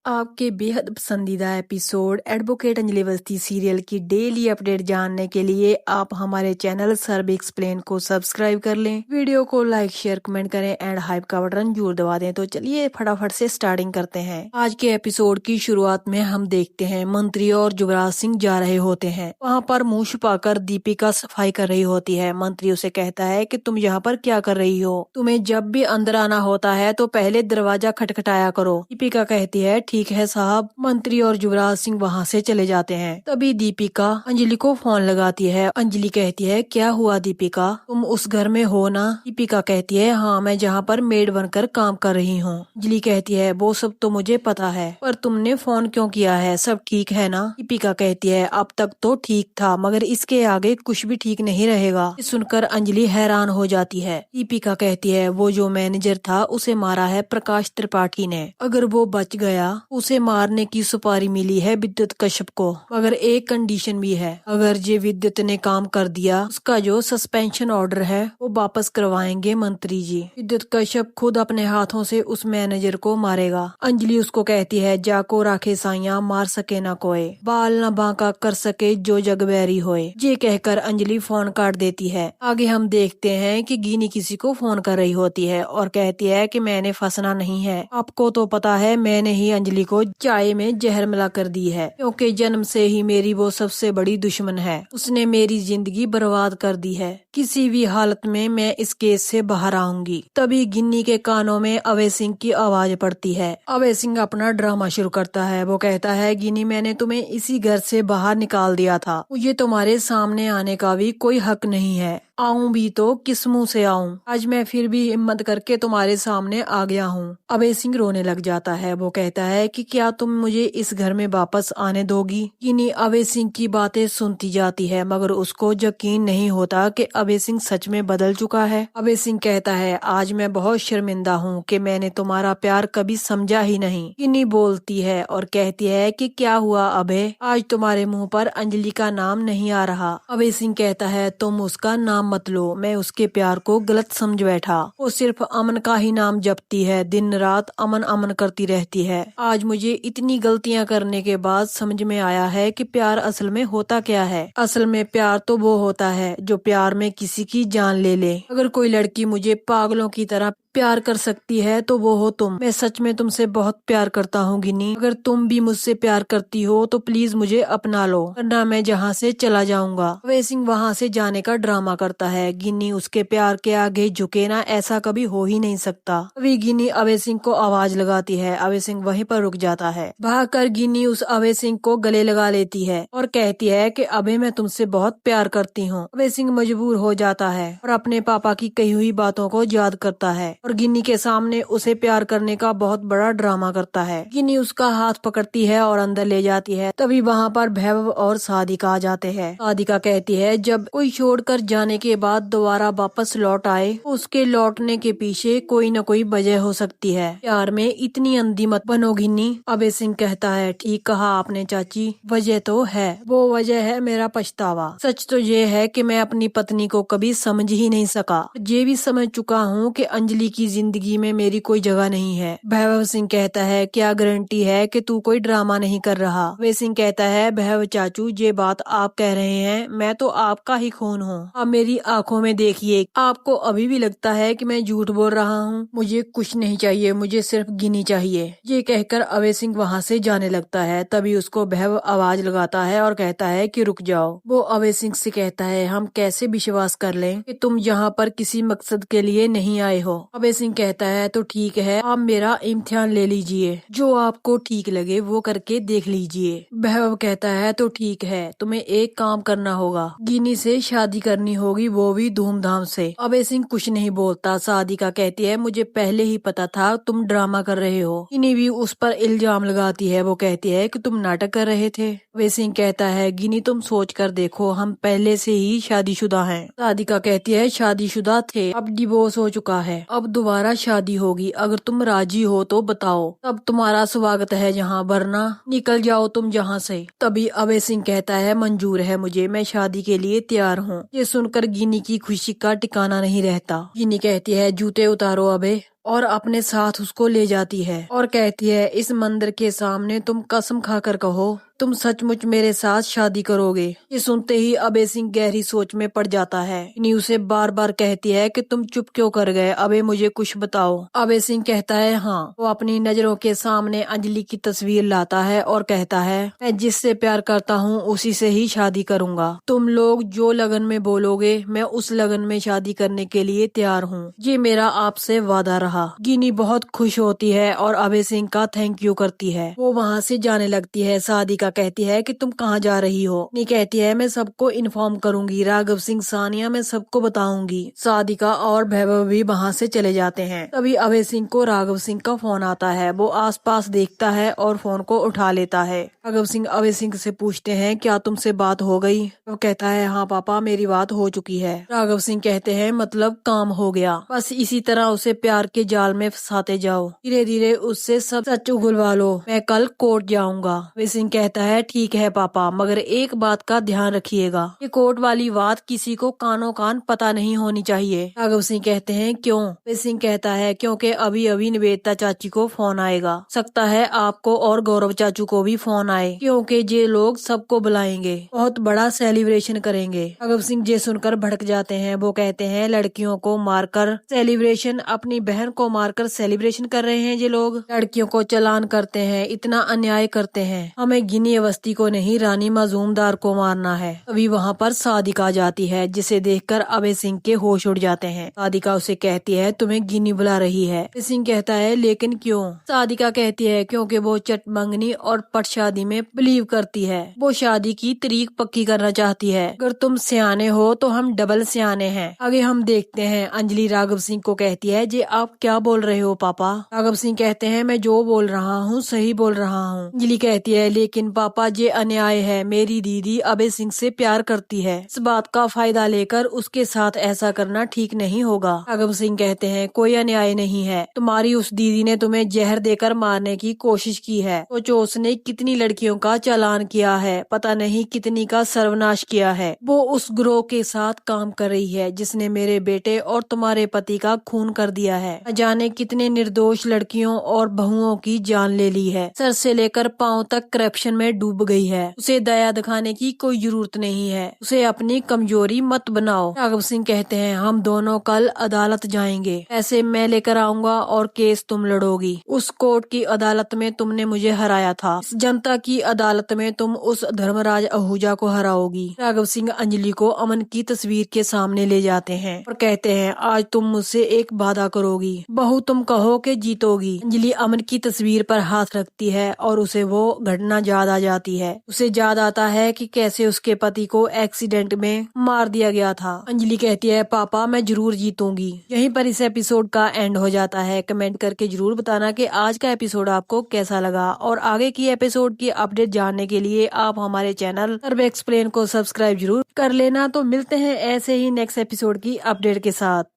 आपके बेहद पसंदीदा episode advocate Anjali Awasthi serial की डेली अपडेट जानने के लिए आप हमारे चैनल सर्व एक्सप्लेन को सब्सक्राइब कर लें। वीडियो को लाइक शेयर कमेंट करें एंड हाइप का बटन जरूर दबा दें। तो चलिए फटाफट से स्टार्टिंग करते हैं। आज के एपिसोड की शुरुआत में हम देखते हैं मंत्री और युवराज सिंह जा रहे होते हैं। वहाँ पर मुंह छुपाकर दीपिका सफाई कर रही होती है। मंत्री उसे कहता है कि तुम यहाँ पर क्या कर रही हो, तुम्हें जब भी अंदर आना होता है तो पहले दरवाजा खटखटाया करो। दीपिका कहती है ठीक है साहब। मंत्री और युवराज सिंह वहाँ से चले जाते हैं। तभी दीपिका अंजलि को फोन लगाती है। अंजलि कहती है क्या हुआ दीपिका, तुम उस घर में हो ना। दीपिका कहती है हाँ, मैं जहाँ पर मेड बनकर काम कर रही हूँ। अंजलि कहती है वो सब तो मुझे पता है, पर तुमने फोन क्यों किया है, सब ठीक है ना। दीपिका कहती है अब तक तो ठीक था, मगर इसके आगे कुछ भी ठीक नहीं रहेगा। ये सुनकर अंजलि हैरान हो जाती है। दीपिका कहती है वो जो मैनेजर था उसे मारा है प्रकाश त्रिपाठी ने, अगर वो बच गया उसे मारने की सुपारी मिली है विद्युत कश्यप को, मगर एक कंडीशन भी है, अगर ये विद्युत ने काम कर दिया उसका जो सस्पेंशन ऑर्डर है वो वापस करवाएंगे मंत्री जी। विद्युत कश्यप खुद अपने हाथों से उस मैनेजर को मारेगा। अंजलि उसको कहती है जाको राखे साइया मार सके ना कोई, बाल न बांका कर सके जो जग बैरी होए। ये कहकर अंजलि फोन काट देती है। आगे हम देखते हैं कि गिनी किसी को फोन कर रही होती है और कहती है कि मैंने फंसना नहीं है, आपको तो पता है मैंने ही अंजलि को चाय में जहर मिला कर दी है, क्योंकि जन्म से ही मेरी वो सबसे बड़ी दुश्मन है, उसने मेरी जिंदगी बर्बाद कर दी है, किसी भी हालत में मैं इस केस से बाहर आऊंगी। तभी गिन्नी के कानों में अभय सिंह की आवाज पड़ती है। अभय सिंह अपना ड्रामा शुरू करता है। वो कहता है गिन्नी मैंने तुम्हें इसी घर से बाहर निकाल दिया था, मुझे तुम्हारे सामने आने का भी कोई हक नहीं है, आऊं भी तो किस मुंह से आऊं, आज मैं फिर भी हिम्मत करके तुम्हारे सामने आ गया हूँ। अभय सिंह रोने लग जाता है। वो कहता है कि क्या तुम मुझे इस घर में वापस आने दोगी। गिनी अभय सिंह की बातें सुनती जाती है, मगर उसको यकीन नहीं होता कि अभय सिंह सच में बदल चुका है। अभय सिंह कहता है आज मैं बहुत शर्मिंदा हूँ कि मैंने तुम्हारा प्यार कभी समझा ही नहीं। गिनी बोलती है और कहती है कि क्या हुआ अभय, आज तुम्हारे मुँह पर अंजलि का नाम नहीं आ रहा। अभय सिंह कहता है तुम उसका नाम मत लो, मैं उसके प्यार को गलत समझ बैठा, वो सिर्फ अमन का ही नाम जपती है, दिन रात अमन अमन करती रहती है। आज मुझे इतनी गलतियां करने के बाद समझ में आया है कि प्यार असल में होता क्या है। असल में प्यार तो वो होता है जो प्यार में किसी की जान ले ले। अगर कोई लड़की मुझे पागलों की तरह प्यार कर सकती है तो वो हो तुम। मैं सच में तुमसे बहुत प्यार करता हूँ गिनी, अगर तुम भी मुझसे प्यार करती हो तो प्लीज मुझे अपना लो, वरना मैं जहाँ से चला जाऊंगा। अभय सिंह वहाँ से जाने का ड्रामा करता है। गिनी उसके प्यार के आगे झुके ना, ऐसा कभी हो ही नहीं सकता। अभी गिनी अभय सिंह को आवाज लगाती है। अभय सिंह वहीं पर रुक जाता है। भागकर गिनी उस अभय सिंह को गले लगा लेती है और कहती है कि अभय मैं तुमसे बहुत प्यार करती हूँ। अभय सिंह मजबूर हो जाता है और अपने पापा की कही हुई बातों को याद करता है और गिन्नी के सामने उसे प्यार करने का बहुत बड़ा ड्रामा करता है। गिन्नी उसका हाथ पकड़ती है और अंदर ले जाती है। तभी वहाँ पर वैभव और साधिका आ जाते हैं। साधिका कहती है जब कोई छोड़कर जाने के बाद दोबारा वापस लौट आए तो उसके लौटने के पीछे कोई न कोई वजह हो सकती है, प्यार में इतनी अंधी मत बनो गिन्नी। अभय सिंह कहता है ठीक कहा आपने चाची, वजह तो है, वो वजह है मेरा पछतावा। सच तो ये है कि मैं अपनी पत्नी को कभी समझ ही नहीं सका, ये भी समझ चुका हूँ कि अंजलि की जिंदगी में मेरी कोई जगह नहीं है। वैभव सिंह कहता है क्या गारंटी है कि तू कोई ड्रामा नहीं कर रहा। अभय सिंह कहता है वैभव चाचू ये बात आप कह रहे हैं, मैं तो आपका ही खून हूँ, आप मेरी आंखों में देखिए, आपको अभी भी लगता है कि मैं झूठ बोल रहा हूँ। मुझे कुछ नहीं चाहिए, मुझे सिर्फ गिनी चाहिए। ये कहकर अभय सिंह वहाँ से जाने लगता है। तभी उसको वैभव आवाज लगाता है और कहता है कि रुक जाओ। वो अभय सिंह से कहता है हम कैसे विश्वास कर लें कि तुम यहाँ पर किसी मकसद के लिए नहीं आए हो। अभय सिंह कहता है तो ठीक है, आप मेरा इम्तिहान ले लीजिए, जो आपको ठीक लगे वो करके देख लीजिए। वैभव कहता है तो ठीक है, तुम्हें एक काम करना होगा, गिनी से शादी करनी होगी, वो भी धूमधाम से। अभय सिंह कुछ नहीं बोलता। साधिका कहती है मुझे पहले ही पता था तुम ड्रामा कर रहे हो। गिनी भी उस पर इल्जाम लगाती है। वो कहती है कि तुम नाटक कर रहे थे। अभय सिंह कहता है गिनी तुम सोच कर देखो, हम पहले से ही शादीशुदा हैं। साधिका कहती है शादीशुदा थे, अब डिवोर्स हो चुका है, अब दोबारा शादी होगी, अगर तुम राजी हो तो बताओ, तब तुम्हारा स्वागत है यहाँ, वरना निकल जाओ तुम यहाँ से। तभी अभय सिंह कहता है मंजूर है मुझे, मैं शादी के लिए तैयार हूँ। ये सुनकर गिनी की खुशी का ठिकाना नहीं रहता। गिनी कहती है जूते उतारो अभय, और अपने साथ उसको ले जाती है और कहती है इस मंदिर के सामने तुम कसम खाकर कहो तुम सचमुच मेरे साथ शादी करोगे। ये सुनते ही अभय सिंह गहरी सोच में पड़ जाता है। इन्हीं उसे बार बार कहती है कि तुम चुप क्यों कर गए, अभय मुझे कुछ बताओ। अभय सिंह कहता है हाँ। वो अपनी नजरों के सामने अंजलि की तस्वीर लाता है और कहता है मैं जिससे प्यार करता हूँ उसी से ही शादी करूंगा। तुम लोग जो लगन में बोलोगे मैं उस लगन में शादी करने के लिए तैयार हूँ। ये मेरा आपसे वादा रहा। गिनी बहुत खुश होती है और अभय सिंह का थैंक यू करती है। वो वहाँ से जाने लगती है। सादिका कहती है कि तुम कहाँ जा रही हो। नी कहती है मैं सबको इन्फॉर्म करूंगी, राघव सिंह, सानिया, मैं सबको बताऊंगी। सादिका और वैभव भी वहाँ से चले जाते हैं। तभी अभय सिंह को राघव सिंह का फोन आता है। वो आसपास देखता है और फोन को उठा लेता है। राघव सिंह अभय सिंह से पूछते हैं क्या तुमसे बात हो गई। वो कहता है हाँ पापा मेरी बात हो चुकी है। राघव सिंह कहते हैं मतलब काम हो गया, बस इसी तरह उसे प्यार के जाल में फंसाते जाओ, धीरे धीरे उससे सब सच उगलवा लो, मैं कल कोर्ट जाऊंगा। अभय सिंह कहता है ठीक है पापा, मगर एक बात का ध्यान रखिएगा, ये कोर्ट वाली बात किसी को कानों कान पता नहीं होनी चाहिए। राघव सिंह कहते हैं क्यों। अभय सिंह कहता है क्योंकि अभी अभी निवेदिता चाची को फोन आएगा, सकता है आपको और गौरव चाचू को भी फोन आए, क्योंकि ये लोग सबको बुलाएंगे, बहुत बड़ा सेलिब्रेशन करेंगे। राघव सिंह ये सुनकर भड़क जाते हैं। वो कहते हैं लड़कियों को मारकर सेलिब्रेशन, अपनी बहन को मारकर सेलिब्रेशन कर रहे हैं ये लोग, लड़कियों को चालान करते हैं, इतना अन्याय करते हैं। हमें गिनी अवस्थी को नहीं रानी मजूमदार को मारना है। अभी वहाँ पर सादिका जाती है जिसे देखकर अभय सिंह के होश उड़ जाते हैं। सादिका उसे कहती है तुम्हें गिनी बुला रही है। अभय सिंह कहता है लेकिन क्यों। सादिका कहती है क्योंकि वो चटमंगनी और पट शादी में बिलीव करती है, वो शादी की तारीख पक्की करना चाहती है। अगर तुम सियाने हो तो हम डबल सियाने हैं। आगे हम देखते हैं। अंजलि राघव सिंह को कहती है जी आप क्या बोल रहे हो पापा। राघव सिंह कहते हैं मैं जो बोल रहा हूँ सही बोल रहा हूँ। अंजलि कहती है लेकिन पापा ये अन्याय है, मेरी दीदी अभय सिंह से प्यार करती है, इस बात का फायदा लेकर उसके साथ ऐसा करना ठीक नहीं होगा। राघव सिंह कहते हैं कोई अन्याय नहीं है, तुम्हारी उस दीदी ने तुम्हें जहर देकर मारने की कोशिश की है, सोचो उसने कितनी लड़कियों का चालान किया है, पता नहीं कितनी का सर्वनाश किया है। वो उस ग्रोह के साथ काम कर रही है जिसने मेरे बेटे और तुम्हारे पति का खून कर दिया है, न जाने कितने निर्दोष लड़कियों और बहुओं की जान ले ली है, सर से लेकर पांव तक करप्शन में डूब गई है। उसे दया दिखाने की कोई जरूरत नहीं है, उसे अपनी कमजोरी मत बनाओ। राघव सिंह कहते हैं हम दोनों कल अदालत जाएंगे, पैसे मैं लेकर आऊंगा और केस तुम लड़ोगी। उस कोर्ट की अदालत में तुमने मुझे हराया था, इस जनता की अदालत में तुम उस धर्मराज आहूजा को हराओगी। राघव सिंह अंजलि को अमन की तस्वीर के सामने ले जाते हैं और कहते हैं आज तुम मुझसे एक वादा करोगी, बहू तुम कहो कि जीतोगी। अंजलि अमन की तस्वीर पर हाथ रखती है और उसे वो घटना याद आ जाती है। उसे याद आता है कि कैसे उसके पति को एक्सीडेंट में मार दिया गया था। अंजलि कहती है पापा मैं जरूर जीतूंगी। यहीं पर इस एपिसोड का एंड हो जाता है। कमेंट करके जरूर बताना कि आज का एपिसोड आपको कैसा लगा और आगे की एपिसोड की अपडेट जानने के लिए आप हमारे चैनल सर्वे एक्सप्लेन को सब्सक्राइब जरूर कर लेना। तो मिलते हैं ऐसे ही नेक्स्ट एपिसोड की अपडेट के साथ।